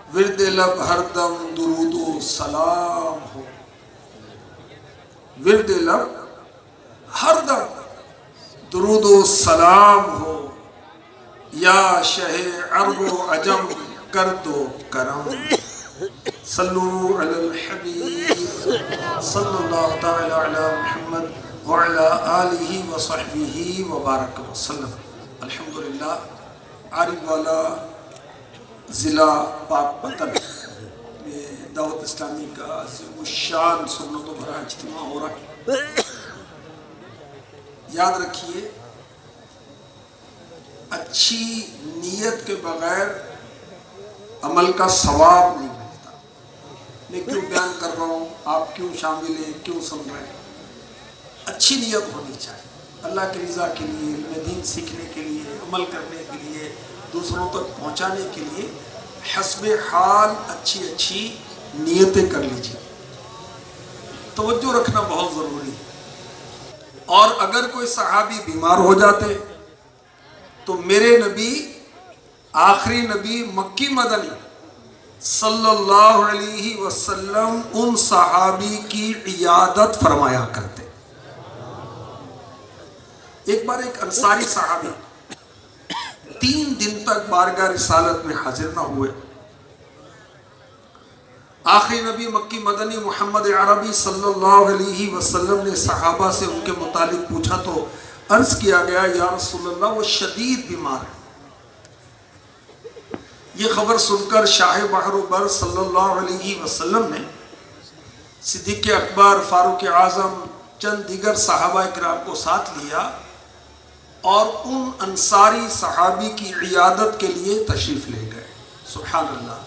ورد لب ہر دم درود و سلام ہو، ورد لب ہر دم درود و سلام ہو، یا شہ عرب و عجم کر دو کرم، صلو علی الحبیب صلی اللہ تعالی علی محمد وعلی آلہ وصحبہ وبارک وسلم۔ الحمدللہ عارف والا ضلع پاک پتن میں دعوت اسلامی کا عظیم الشان سنتوں بھرا اجتماع ہو رہا ہے۔ یاد رکھیے، اچھی نیت کے بغیر عمل کا ثواب نہیں ملتا۔ میں کیوں بیان کر رہا ہوں، آپ کیوں شامل ہیں، کیوں سن رہے ہیں؟ اچھی نیت ہونی چاہیے اللہ کی رضا کے لیے، علم دین سیکھنے کے لیے، عمل کرنے کے لیے، دوسروں تک پہنچانے کے لیے حسب حال اچھی نیتیں کر لیجیے۔ توجہ رکھنا بہت ضروری ہے۔ اور اگر کوئی صحابی بیمار ہو جاتے تو میرے نبی، آخری نبی مکی مدنی صلی اللہ علیہ وسلم ان صحابی کی عیادت فرمایا کرتے۔ ایک بار ایک انصاری صحابی 3 دن تک بارگاہ رسالت میں حاضر نہ ہوئے۔ آخری نبی مکی مدنی محمد عربی صلی اللہ علیہ وسلم نے صحابہ سے ان کے متعلق پوچھا تو عرض کیا گیا، یا رسول اللہ وہ شدید بیمار ہے۔ یہ خبر سن کر شاہ بحر و بر صلی اللہ علیہ وسلم نے صدیق اکبر، فاروق اعظم، چند دیگر صحابہ کرام کو ساتھ لیا اور ان انصاری صحابی کی عیادت کے لیے تشریف لے گئے۔ سبحان اللہ،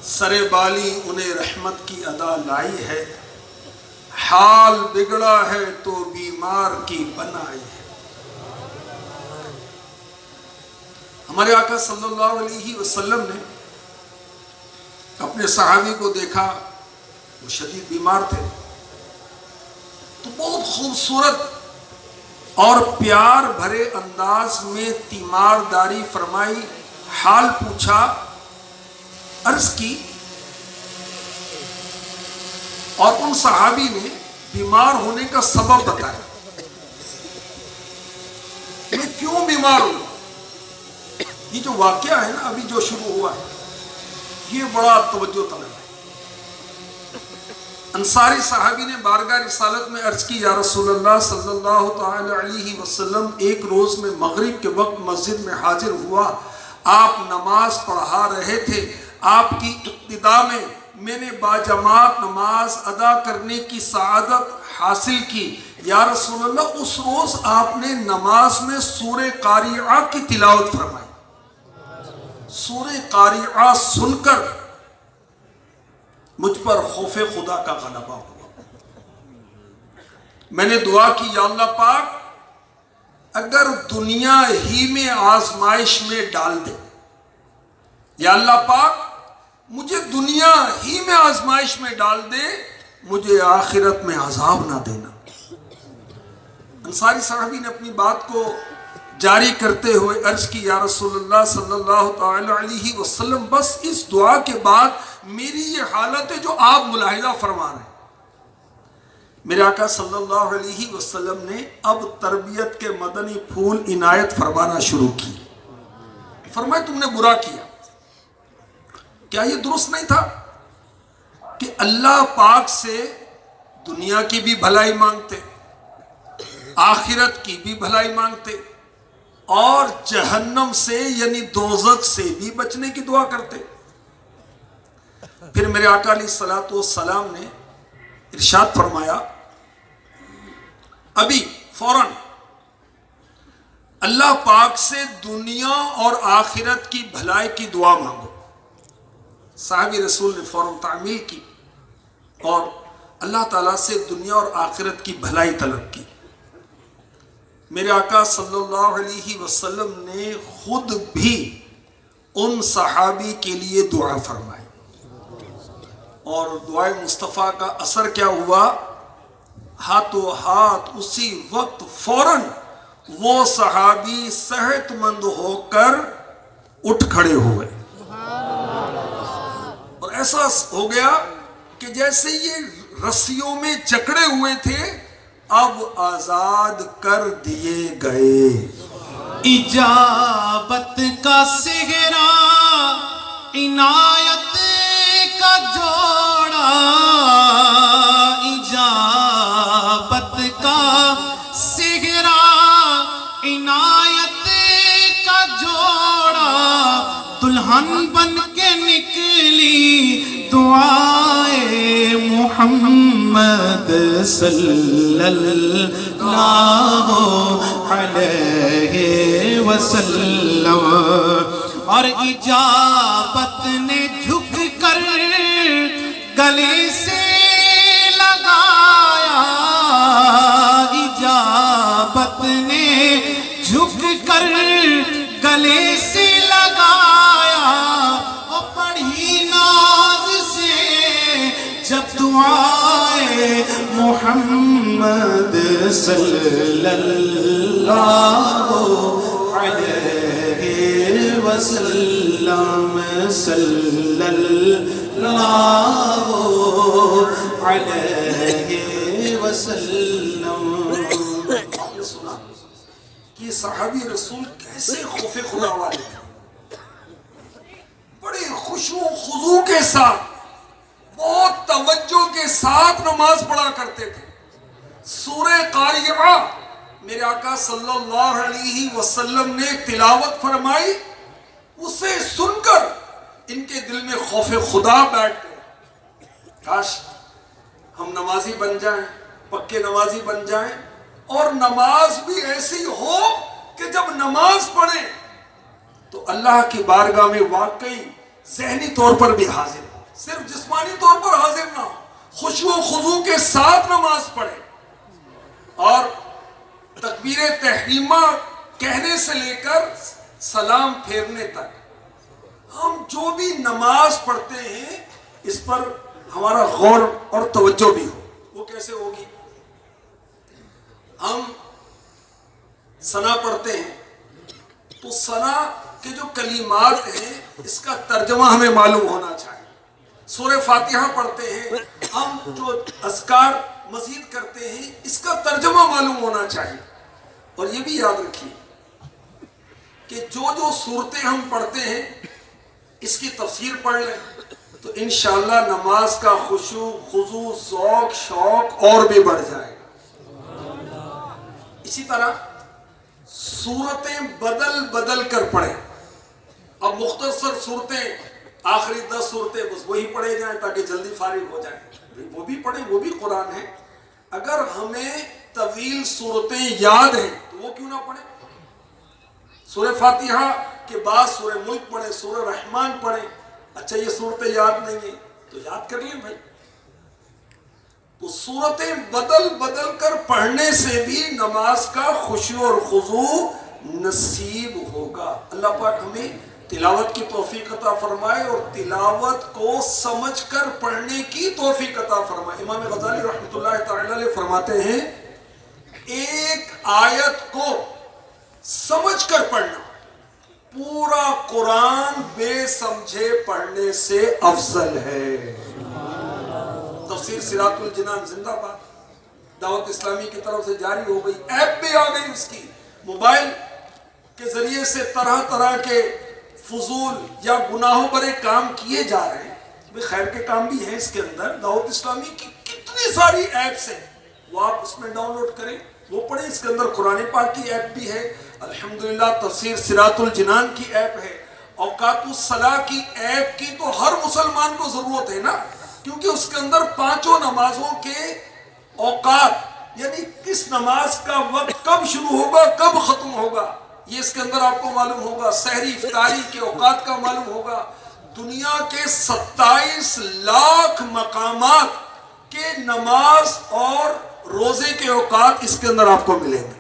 سر بالی انہیں رحمت کی ادا لائی ہے، حال بگڑا ہے تو بیمار کی بنائی ہے۔ ہمارے آقا صلی اللہ علیہ وسلم نے اپنے صحابی کو دیکھا، وہ شدید بیمار تھے، تو بہت خوبصورت اور پیار بھرے انداز میں تیمارداری فرمائی، حال پوچھا، عرض کی، اور ان صحابی نے بیمار ہونے کا سبب بتایا۔ میں کیوں بیمار ہوں؟ یہ جو واقعہ ہے نا ابھی جو شروع ہوا ہے، یہ بڑا توجہ طلب ہے۔ انصاری صحابی نے بارگاہ رسالت میں عرض کی، یا رسول اللہ صلی اللہ تعالی علیہ وسلم ایک روز میں مغرب کے وقت مسجد میں حاضر ہوا، آپ نماز پڑھا رہے تھے، آپ کی اقتداء میں نے باجماعت نماز ادا کرنے کی سعادت حاصل کی۔ یا رسول اللہ اس روز آپ نے نماز میں سورہ قاریعہ کی تلاوت فرمائی۔ سورہ قاریعہ سن کر مجھ پر خوف خدا کا غلبہ ہوا۔ میں نے دعا کی، یا اللہ پاک اگر دنیا ہی میں آزمائش میں ڈال دے، یا اللہ پاک مجھے دنیا ہی میں آزمائش میں ڈال دے، مجھے آخرت میں عذاب نہ دینا۔ انصاری صحابی نے اپنی بات کو جاری کرتے ہوئے عرض کی، یا رسول اللہ صلی اللہ تعالی علیہ وسلم بس اس دعا کے بعد میری یہ حالت ہے جو آپ ملاحظہ فرما رہے ہیں۔ میرے آقا صلی اللہ علیہ وسلم نے اب تربیت کے مدنی پھول عنایت فرمانا شروع کی۔ فرمائے، تم نے برا کیا، کیا یہ درست نہیں تھا کہ اللہ پاک سے دنیا کی بھی بھلائی مانگتے، آخرت کی بھی بھلائی مانگتے، اور جہنم سے یعنی دوزخ سے بھی بچنے کی دعا کرتے؟ پھر میرے آقا علیہ الصلوۃ والسلام نے ارشاد فرمایا، ابھی فوراً اللہ پاک سے دنیا اور آخرت کی بھلائی کی دعا مانگو۔ صحابی رسول نے فوراً تعمیل کی اور اللہ تعالیٰ سے دنیا اور آخرت کی بھلائی طلب کی۔ میرے آقا صلی اللہ علیہ وسلم نے خود بھی ان صحابی کے لیے دعا فرمائی، اور دعائے مصطفیٰ کا اثر کیا ہوا؟ ہاتھوں ہاتھ اسی وقت فوراً وہ صحابی صحت مند ہو کر اٹھ کھڑے ہوئے۔ ایسا ہو گیا کہ جیسے یہ رسیوں میں جکڑے ہوئے تھے اب آزاد کر دیے گئے. اجابت کا سہرا عنایت کا جوڑا، اجابت کا سہرا عنایت کا جوڑا، دلہن بن کے نکلی دعائے محمد صلی اللہ علیہ وسلم. اور اجابت نے جھک کر گلے سے لگایا، اجابت نے جھک کر گلے سے لگایا، اور پڑھی ناز سے جب دعائے محمد صلی اللہ علیہ وسلم، صلی اللہ علیہ وسلم. یہ سنا کہ یہ صحابی رسول کیسے خوف خدا والے تھے، بڑے خشوع و خضوع کے ساتھ بہت توجہ کے ساتھ نماز پڑھا کرتے تھے. سورہ قاریعہ میرے آقا صلی اللہ علیہ وسلم نے تلاوت فرمائی، اسے سن کر ان کے دل میں خوف خدا بیٹھ گئے. کاش ہم نمازی بن جائیں، پکے نمازی بن جائیں، اور نماز بھی ایسی ہو کہ جب نماز پڑھیں تو اللہ کی بارگاہ میں واقعی ذہنی طور پر بھی حاضر ہو، صرف جسمانی طور پر حاضر نہ ہو، خشوع و خضوع کے ساتھ نماز پڑھیں. اور تکبیر تحریمہ کہنے سے لے کر سلام پھیرنے تک ہم جو بھی نماز پڑھتے ہیں اس پر ہمارا غور اور توجہ بھی ہو. وہ کیسے ہوگی؟ ہم ثنا پڑھتے ہیں تو ثنا کے جو کلمات ہیں اس کا ترجمہ ہمیں معلوم ہونا چاہیے. سورہ فاتحہ پڑھتے ہیں ہم، جو اذکار مزید کرتے ہیں اس کا ترجمہ معلوم ہونا چاہیے. اور یہ بھی یاد رکھیے کہ جو صورتیں ہم پڑھتے ہیں اس کی تفسیر پڑھ لیں تو انشاءاللہ نماز کا خشوع خضوع ذوق شوق اور بھی بڑھ جائے گا. اسی طرح صورتیں بدل بدل کر پڑھیں. اب مختصر صورتیں، آخری 10 صورتیں بس وہی پڑھے جائیں تاکہ جلدی فارغ ہو جائیں، وہ بھی پڑھیں، وہ بھی قرآن ہے. اگر ہمیں طویل صورتیں یاد ہیں تو وہ کیوں نہ پڑھیں؟ سورہ فاتحہ کے بعد سورہ ملک پڑھیں، سورہ رحمان پڑھیں. اچھا یہ صورتیں یاد نہیں ہیں تو یاد کر لیں بھائی. تو صورتیں بدل بدل کر پڑھنے سے بھی نماز کا خشوع اور خضوع نصیب ہوگا. اللہ پاک ہمیں تلاوت کی توفیق عطا فرمائے اور تلاوت کو سمجھ کر پڑھنے کی توفیق عطا فرمائے. امام غزالی رحمۃ اللہ تعالی علیہ فرماتے ہیں ایک آیت کو سمجھ کر پڑھنا پورا قرآن بے سمجھے پڑھنے سے افضل ہے. تفسیر سراط الجنان زندہ باد دعوت اسلامی کی طرف سے جاری ہو گئی، ایپ بھی آ گئی اس کی. موبائل کے ذریعے سے طرح طرح کے فضول یا گناہوں برے کام کیے جا رہے ہیں. خیر کے کام بھی ہیں اس کے اندر. دعوت اسلامی کی کتنی ساری ایپس ہیں، وہ آپ اس میں ڈاؤن لوڈ کریں، وہ پڑھیں. اس کے اندر قرآن پاک کی ایپ بھی ہے، الحمدللہ تفسیر سراط الجنان کی ایپ ہے، اوقات الصلاح کی ایپ کی تو ہر مسلمان کو ضرورت ہے نا، کیونکہ اس کے اندر 5 نمازوں کے اوقات، یعنی کس نماز کا وقت کب شروع ہوگا کب ختم ہوگا یہ اس کے اندر آپ کو معلوم ہوگا. سحری افطاری کے اوقات کا معلوم ہوگا. دنیا کے 27 لاکھ مقامات کے نماز اور روزے کے اوقات اس کے اندر آپ کو ملیں گے.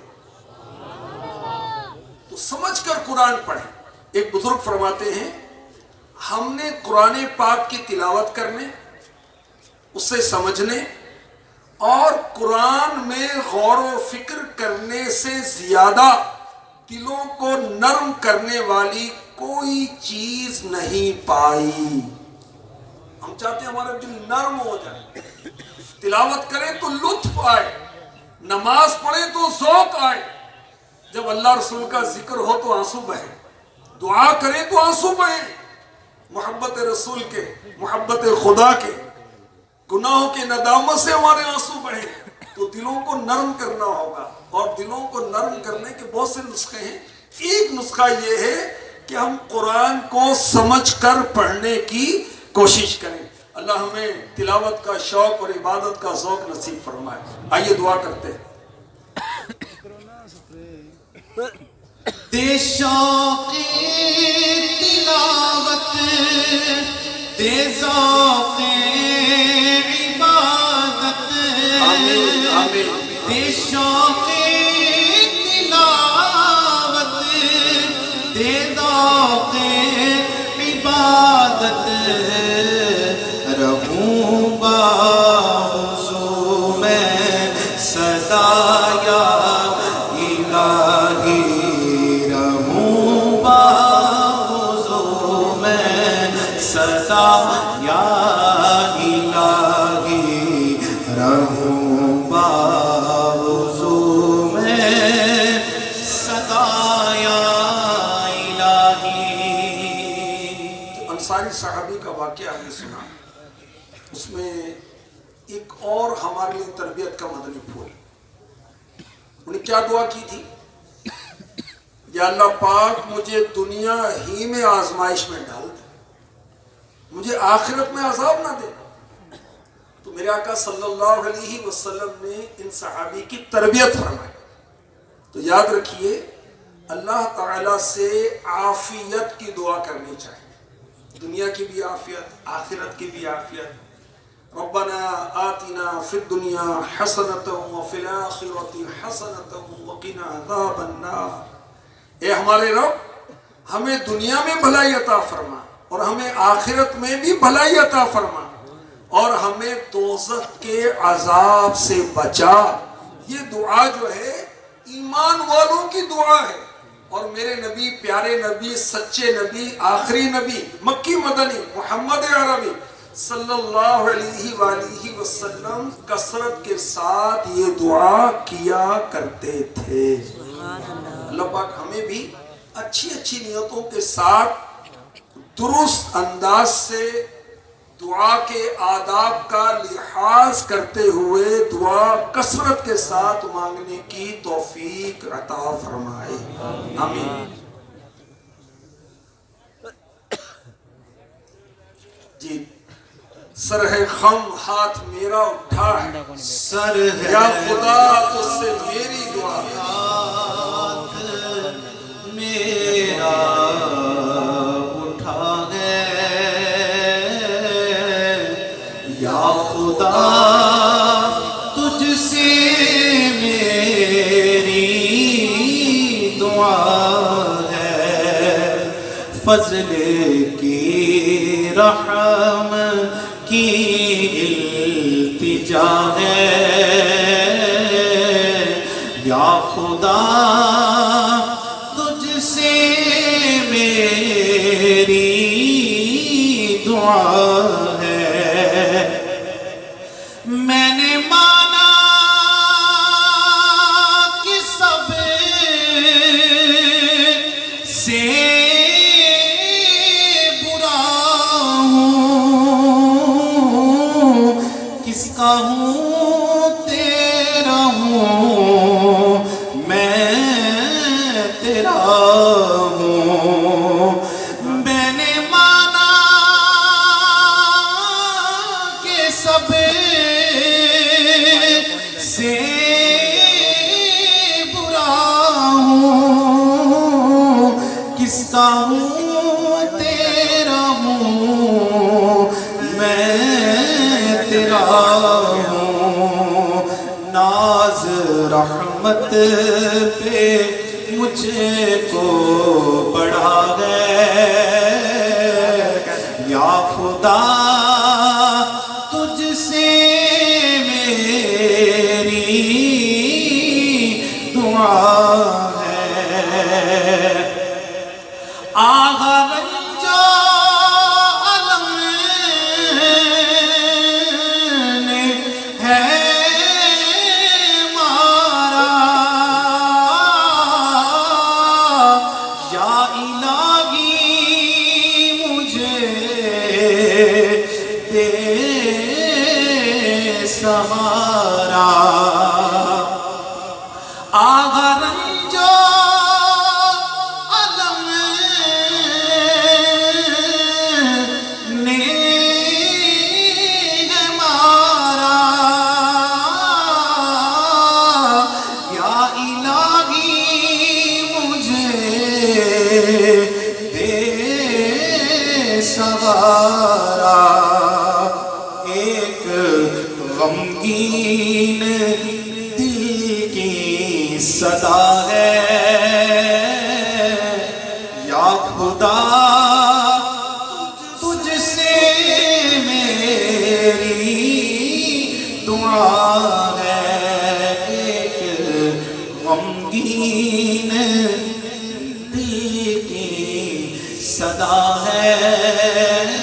تو سمجھ کر قرآن پڑھیں. ایک بزرگ فرماتے ہیں ہم نے قرآن پاک کی تلاوت کرنے، اسے سمجھنے اور قرآن میں غور و فکر کرنے سے زیادہ دلوں کو نرم کرنے والی کوئی چیز نہیں پائی. ہم ہمارا دل نرم ہو جائے، تلاوت کریں تو لطف آئے، نماز پڑھیں تو ذوق آئے، جب اللہ رسول کا ذکر ہو تو آنسو بہے، دعا کریں تو آنسو بہے، محبت رسول کے، محبت خدا کے، گناہوں کے ندامت سے ہمارے آنسو بہے، تو دلوں کو نرم کرنا ہوگا، اور دلوں کو نرم کرنے کے بہت سے نسخے ہیں۔ ایک نسخہ یہ ہے کہ ہم قرآن کو سمجھ کر پڑھنے کی کوشش کریں۔ اللہ ہمیں تلاوت کا شوق اور عبادت کا ذوق نصیب فرمائے۔ آئیے دعا کرتے ہیں۔ دے شوق تلاوت، دے ذوق عبادت، آمین آمین۔ دے شوق تلاوت، دے ذوق عبادت، رہوں بازو میں سدا یا الہی، رہوں بازو میں سدا یا الہی، رہوں بازو میں سدا یا الہی۔ انصاری صحابی کا واقعہ ہم نے سنا، اس میں ایک اور ہمارے لیے تربیت کا مدنی پھول۔ انہیں کیا دعا کی تھی؟ یا اللہ پاک مجھے دنیا ہی میں آزمائش میں ڈال دے، مجھے آخرت میں عذاب نہ دے۔ تو میرے آقا صلی اللہ علیہ وسلم نے ان صحابی کی تربیت فرمائی۔ تو یاد رکھیے، اللہ تعالیٰ سے عافیت کی دعا کرنی چاہیے، دنیا کی بھی عافیت، آخرت کی بھی عافیت۔ ربنا آتنا فی الدنیا حسنۃ وفی الآخرۃ حسنۃ وقنا عذاب النار۔ اے ہمارے رب، ہمیں دنیا میں بھلائی عطا فرما، اور ہمیں آخرت میں بھی بھلائی عطا فرما، اور ہمیں دوزخ کے عذاب سے بچا۔ یہ دعا جو ہے ایمان والوں کی دعا ہے، اور میرے نبی، پیارے نبی، سچے نبی، آخری نبی، مکی مدنی، محمد عربی صلی اللہ علیہ وآلہ وسلم کثرت کے ساتھ یہ دعا کیا کرتے تھے۔ اللہ پاک ہمیں بھی اچھی اچھی نیتوں کے ساتھ درست انداز سے دعا کے آداب کا لحاظ کرتے ہوئے دعا کثرت کے ساتھ مانگنے کی توفیق عطا فرمائے، آمین۔ جی، سر ہے خم ہاتھ میرا اٹھا ہے، سر ہے یا خدا تجھ سے میری دعا، ہاتھ میرا اٹھا ہے، یا خدا تجھ سے میری دعا ہے، فضل کی رحم کی التجا ہے، یا خدا تجھ سے میری دعا ہے۔ میں نے مانا کہ سب سے برا ہوں، کس کا ہوں تیرا ہوں، میں تیرا ہوں۔ میں نے مانا کہ سب سے برا ہوں، کس کا ہوں تیرا ہوں، میں تیرا ہوں۔ ناز رحمت پہ مجھ کو بڑھا ہے، یا خدا تجھ سے میری دعا ہے۔ آغا رنجو علم دے سہارا آغا رنجو علم نے ہمارا یا الہی مجھے دے سہارا ایک غمگین دل کی صدا ہے یا خدا تجھ سے میری دعا ہے ایک غمگین دل کی صدا ہے